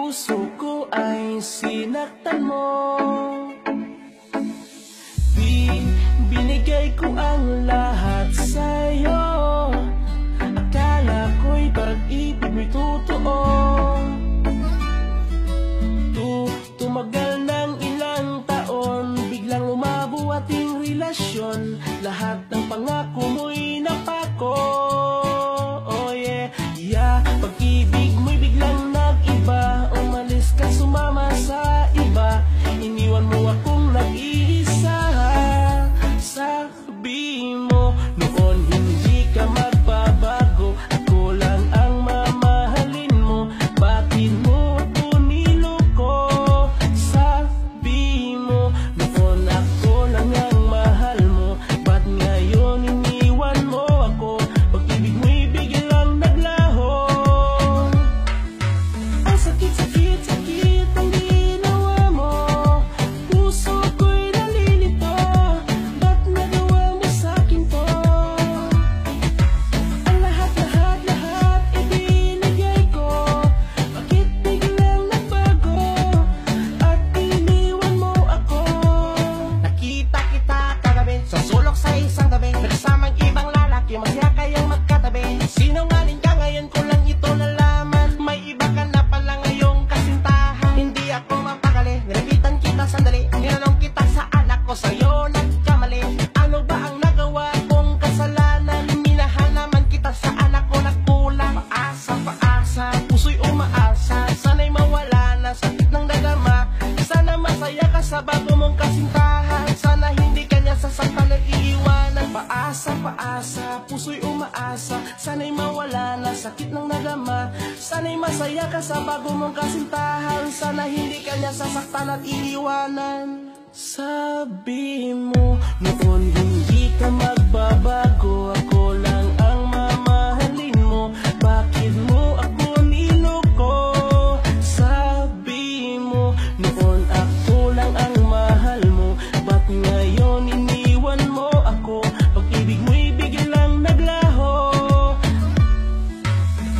puso ko ay sinaktan mo. Binigay ko ang lahat sa'yo. Akala ko'y pag-ibig mo'y totoo. Tumagal ng ilang taon, biglang umabo ating relasyon. Lahat ng pangako mo'y napako. Oh yeah, yeah. Pag-ibig mo'y biglang nag-iba. Umalis ka, sumama sa iba. Iniwan mo akong nag-iisa. Sabi mo noon hindi ka magbabago. Ako lang ang mamahalin mo. Bakit mo ako niloko? Sabi mo noon ako lang ang mahal mo. Ba't ngayon iniwan mo ako? Pag-ibig mo'y biglang naglaho. Ang sakit-sakit, sakit ang ginawa mo. Puso ko'y nalilito. Ba't nagawa mo sa'kin to? Ang lahat-lahat, lahat ibinigay ko. Bakit biglang nagbago? At iniwan mo ako. Nakita kita kagabi sa sulok sa isang gabi, kasamang ibang lalaki, masaya kayang magkatabi. Sinungaling ka, ngayon ko lang ito nalaman. May iba ka na pala ngayong kasintahan. Hindi ako mapakali, nilapitan kita sandali. Ninanong kita sa anak ko, sa'yo nagkamali. Ano ba ang nagawa kong kasalanan? Minahan naman kita sa anak ko, nagkulang. Paasa, paasa, puso'y umaasa. Sana'y mawala na sakit ng dadama. Sana masaya ka sa bago mong kasintahan. Sana hindi kanya sasaktan at iiwanan. Paasa, paasa, puso'y umaasa. Sana'y mawala na sakit ng nadama. Sana'y masaya ka sa bago mong kasintahan. Sana hindi kanya sasaktan at iiwanan. Sabi mo noon hindi ka magbabago. Ako lang ang mamahalin mo. Bakit mo ako niloko? Sabi mo noon ako lang ang mahal mo. Ba't ngayon iniwan mo ako? Pag-ibig mo'y biglang naglaho.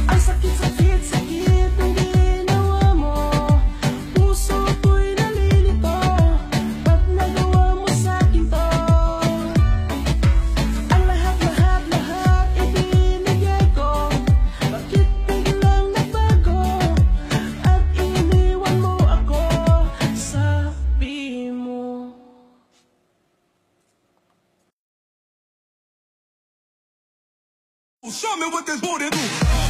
Ang sakit-sakit, sakit ng ginawa mo. Puso ko'y nalilito. Ba't nagawa mo sa'kin to? Ang lahat-lahat, lahat ibinigay ko. Bakit biglang nagbago? At iniwan mo ako. Sabi mo. Show me what this booty do.